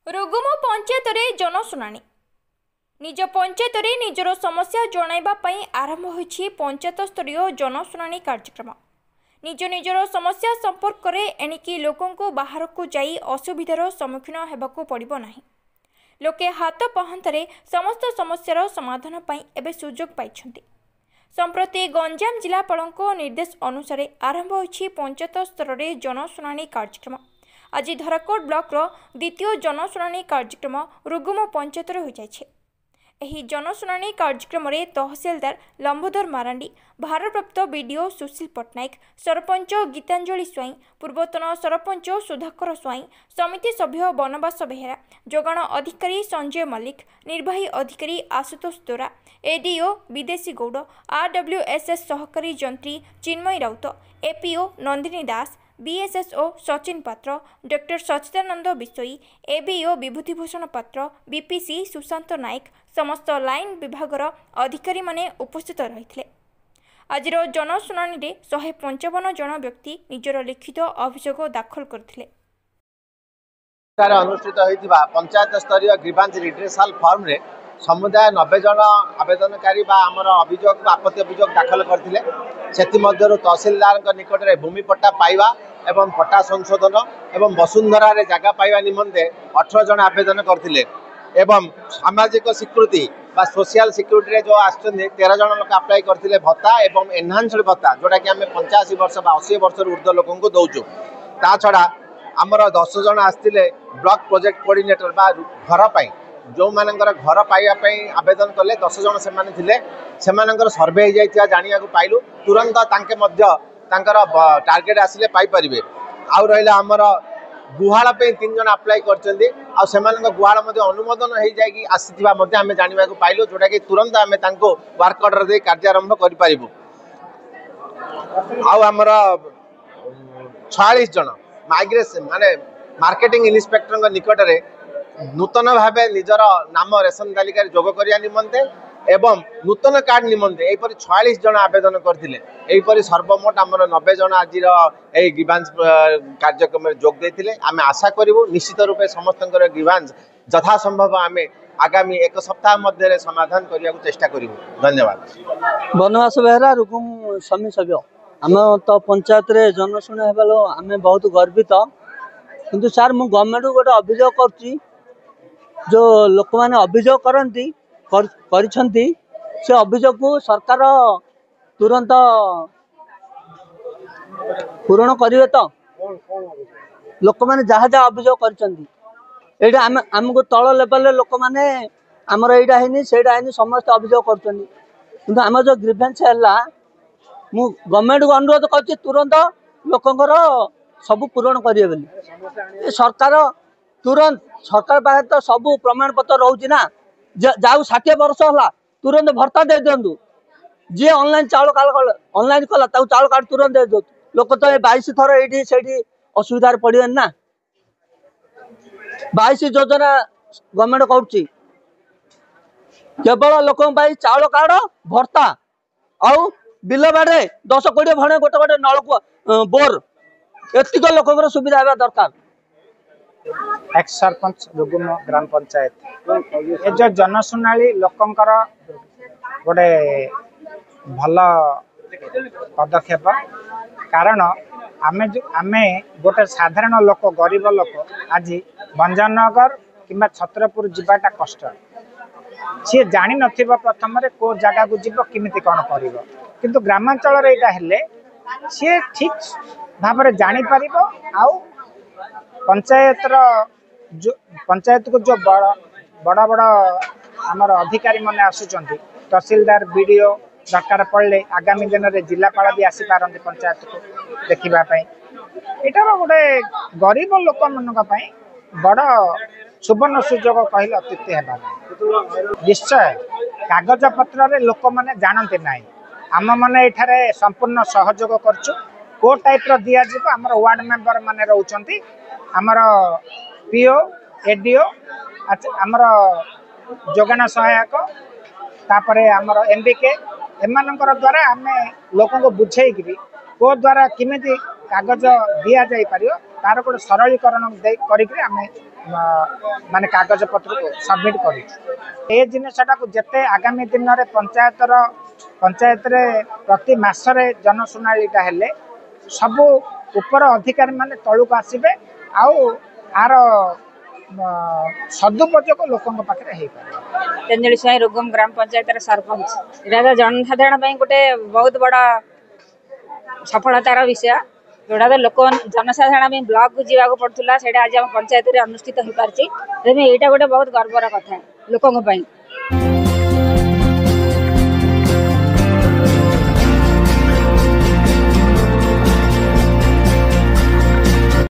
रुगुम पंचायत रे जनशुणाणी निज पंचायत रे निजर समस्या जणाइबा पई आरंभ होइछि पंचायत स्तरीय जनशुणाणी कार्यक्रम। निज निजर समस्या संपर्क रे एणिकी लोकंको बाहर को जाई असुविधार सम्मुखीन हेबाकू पड़िबो नाही। लोके हाथ पहंतरे समस्त समस्यार समाधान पई एबे सुजोग पाइछन्ति। संप्रति गंजाम जिलापालको निर्देश अनुसार आरंभ होइछि पंचायत स्तर रे जनशुणाणी कार्यक्रम। आज धराकोट ब्लॉक द्वितीय जनशुणाणी कार्यक्रम रुगुम पंचायत हो जाइछे। एही जनशुणाणी कार्यक्रम रे तहसीलदार लंबोदर मारांडी, भारप्राप्त बीडीओ सुशील पट्टनायक, सरपंच गीतांजलि स्वाई, पूर्वतन सरपंच सुधाकर स्वाई, समिति सभ्य बनवास बेहेरा, जोगाण अधिकारी संजय मल्लिक, निर्वाही अधिकारी आशुतोष दोरा, एडीओ विदेशी गौड़, आरडब्ल्यूएसएस सहकारी जंत्री चिन्मय राउत, एपीओ नंदिनी दास, बीएसएसओ सचिन पात्र, डॉक्टर सचिदानंद बिशोई, एबीओ विभूतिभूषण पात्र, बीपीसी सुशांत नायक समस्त लाइन विभागर अधिकारी माने उपस्थित रहिथिले। आज जनशुणाणी रे 155 जन व्यक्ति निजर लिखित अभियोग दाखल करथिले। अनुष्ठित होइतिबा पंचायत स्तरीय ग्रीवांस रिड्रेसल फॉर्म रे समुदाय 90 जन आवेदनकारी बा हमर अभियोग आपत्ति अभियोग दाखल करथिले। सेति मध्यरु तहसीलदार निकट रे भूमि पट्टा पाइबा एवं पट्टा संशोधन एवं वसुंधरा रे जगह पाइबा निमंते 18 जन आवेदन करथिले एवं सामाजिक स्वीकृति बा सोशल सिक्यूरिटी रे जो आछन 13 जन लोक अप्लाई करथिले भत्ता एवं एनहांस्ड भत्ता जोटा कि हमें 85 वर्ष बा 80 वर्ष ऊर्ध्व लोकन को दउचो। ता छडा हमर 10 जन आस्तिले ब्लॉक प्रोजेक्ट कोऑर्डिनेटर बा घर पाई जो मानकर घर पाइबा पई आवेदन कले 10 जन से माने थिले सेमानकर सर्वे हो जाइतिया जानिया को पाइलु तुरंत तांके मध्य तांकर टार्गेट आसिले पाई परिबे। आउ रहिला हमर गुहाळ पे 3 जन अप्लाई करचंदी आ सेमानक गुहाळ मध्ये अनुमोदन हो जायकी आसीथिबा मध्ये हमें जानिबा को पाइलु जोटा कि तुरंत हमें तांको वर्क ऑर्डर दे कार्यारंभ करि परिबु। आउ हमर 46 जन माइग्रेशन माने मार्केटिंग इन्स्पेक्टर निकट रे नूतन भावे निजर नाम रेशन तालिका जोग करिया निमंते एवं नूतन कार्ड निमंते एपरि 46 जन आवेदन करथिले। एपरि सर्वमोट हमर 90 जन आजिर ए ग्रीवांस कार्यक्रम में जोग देथिले। आमे आशा करिवु निश्चित रूपे समस्तंकर ग्रीवांस यथा संभव आमे आगामी एक सप्ताह मध्य समाधान करिया को चेष्टा करिवु। धन्यवाद। बनवास बेहरा रुकुम समी सभ्य आम तो पंचायत रे जनशुणा हेबालो आमे बहुत गर्वित। किंतु सर मु गवर्नमेंट गोटे अभियोग करछि जो लोक माने अभियोग करंती करिछंती से अभियोग को सरकार तुरंत पूरण करिवे तो लोक माने जहाँ जहाँ अभियोग करिछंती एटा हमको तल लेवल लोक माने हमर एटा हेनी सेटा हेनी समस्त अभियोग करछंती। किंतु हम जो ग्रीवेंस हैला मु गवर्नमेंट को अनुरोध करछि तुरंत लोकंकर सब पूरण करिवे बोली। सरकार तुरंत सरकार पाखे तो सब प्रमाण पत्र रोची ना जाऊ 60 वर्ष होला तुरंत भर्ता दे दिंतु। जी ऑनलाइन चाउल कार्ड ऑनलाइन कला चाउल कार्ड तुरंत दे दो। लोक तो 22 थर ये असुविधा पड़े ना 22 योजना गवर्नमेंट कर केवल लोक चाउल कार्ड भर्ता आउ बिल बाड़े 10-20 भणे गोटे गोटे नलकूप बोर एतिक लोक सुविधा होगा दरकार। एक्स सरपंच रुगुम ग्राम पंचायत ए जो जनशुणाणी लोकंकर गोटे भल पदक्षेप कारण आमे गोटे साधारण लोक गरीब लोक आज भंजनगर किंबा छत्रपुर जीवाटा कष्ट सी जानी नथिबा प्रथम रे को जगह को जीव किमिति कोन करिवो किंतु ग्रामांचल रे एटा हेले सी ठीक भाव रे जानी परिबो। आउ पंचायत को जो बड़ा बड़ा आमर अधिकारी माने आसुचंती तहसीलदार बीडीओ दरकार पड़े आगामी दिन में जिलापाल भी आसी पारंती पंचायत को देखिबा पई एटार गोटे गरीब लोक मानक पई बड़ सुवर्ण सुजोग कहले अत्युक्ति हेबा निश्चय। कागज पत्र रे लोक माने जानते नाही आम माने एठारे संपूर्ण सहयोग करछु को टाइप रो दिया जिवो हमर वार्ड मेंबर माने रहउचंती हमर पीओ एडीओ हमर जोगाण सहायक तापरे हमर एमबीके एमानकर द्वारा आमे लोक को बुझे को द्वारा किमिति कागज दिया जाई पारियो तार को सरलीकरण करिक आमे माने कागज पत्र को सबमिट कर जिनटा को जिते आगामी दिन में पंचायत रे प्रति मासरे जनशुणालीटा हेले सबू उपर अधिकारी माने तलुक आसबे आर सदुपयोग लोकों पाखे तेंजली स्वाई रुगम ग्राम पंचायत सरपंच यहाँ जनसाधारण गोटे बहुत बड़ा सफलतार विषय जोड़ा तो लोक जनसाधारण ब्लॉक को जावाक पड़ूला से आज आम पंचायत अनुष्ठित हो पार्टी यहाँ गोटे बहुत गर्वर कथा लोकों